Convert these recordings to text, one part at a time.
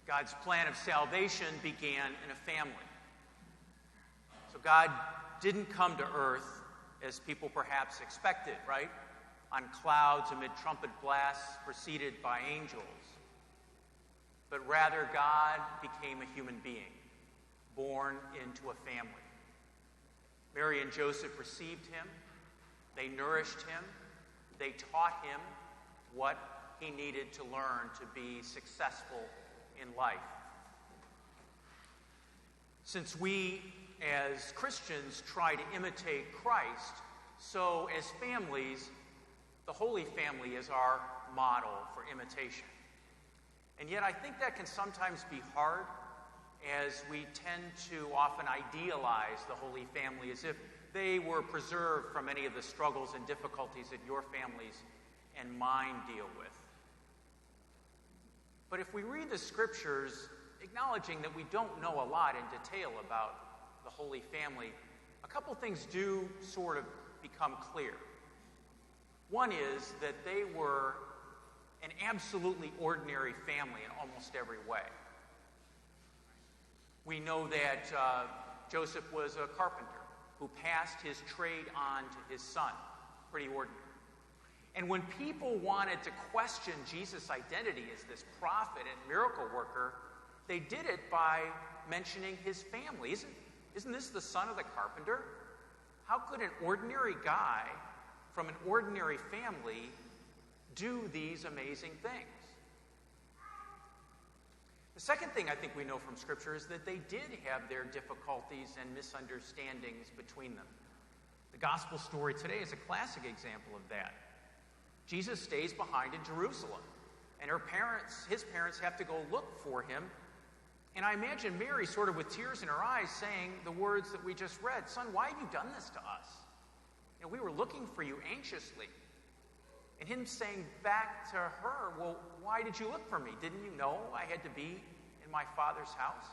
God's plan of salvation began in a family. So God didn't come to earth as people perhaps expected, right? On clouds amid trumpet blasts preceded by angels. But rather, God became a human being, born into a family. Mary and Joseph received him. They nourished him. They taught him what he needed to learn to be successful in life. Since we, as Christians, try to imitate Christ, so as families, the Holy Family is our model for imitation. And yet I think that can sometimes be hard, as we tend to often idealize the Holy Family as if they were preserved from any of the struggles and difficulties that your families and mine deal with. But if we read the Scriptures, acknowledging that we don't know a lot in detail about the Holy Family, a couple things do sort of become clear. One is that they were an absolutely ordinary family in almost every way. We know that Joseph was a carpenter who passed his trade on to his son. Pretty ordinary. And when people wanted to question Jesus' identity as this prophet and miracle worker, they did it by mentioning his family. Isn't this the son of the carpenter? How could an ordinary guy from an ordinary family do these amazing things? The second thing I think we know from Scripture is that they did have their difficulties and misunderstandings between them. The gospel story today is a classic example of that. Jesus stays behind in Jerusalem, and his parents have to go look for him. And I imagine Mary, sort of with tears in her eyes, saying the words that we just read, "Son, why have you done this to us? We were looking for you anxiously." And him saying back to her, "Well, why did you look for me? Didn't you know I had to be in my Father's house?"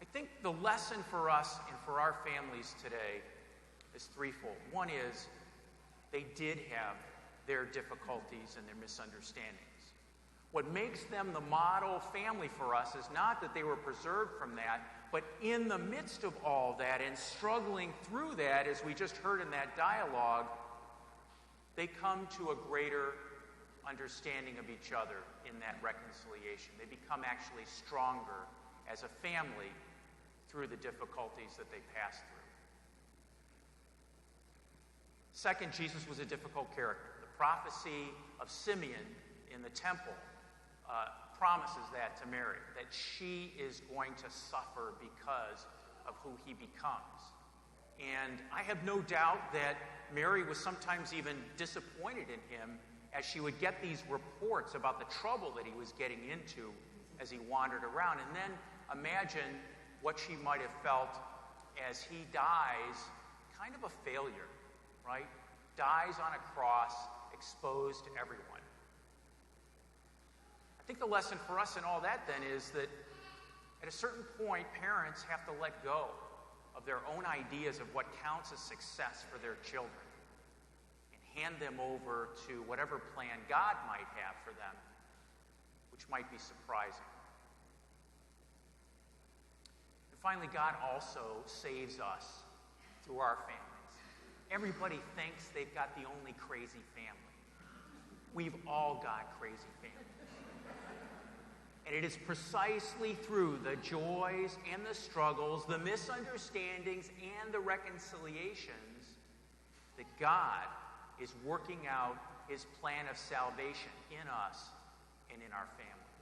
I think the lesson for us and for our families today is threefold. One is they did have their difficulties and their misunderstandings. What makes them the model family for us is not that they were preserved from that, but in the midst of all that and struggling through that, as we just heard in that dialogue, they come to a greater understanding of each other in that reconciliation. They become actually stronger as a family through the difficulties that they pass through. Second, Jesus was a difficult character. The prophecy of Simeon in the temple promises that to Mary, that she is going to suffer because of who he becomes. And I have no doubt that Mary was sometimes even disappointed in him as she would get these reports about the trouble that he was getting into as he wandered around. And then imagine what she might have felt as he dies, kind of a failure, right? Dies on a cross, exposed to everyone. I think the lesson for us in all that then is that at a certain point, parents have to let go of their own ideas of what counts as success for their children and hand them over to whatever plan God might have for them, which might be surprising. And finally, God also saves us through our families. Everybody thinks they've got the only crazy family. We've all got crazy families. And it is precisely through the joys and the struggles, the misunderstandings and the reconciliations that God is working out his plan of salvation in us and in our families.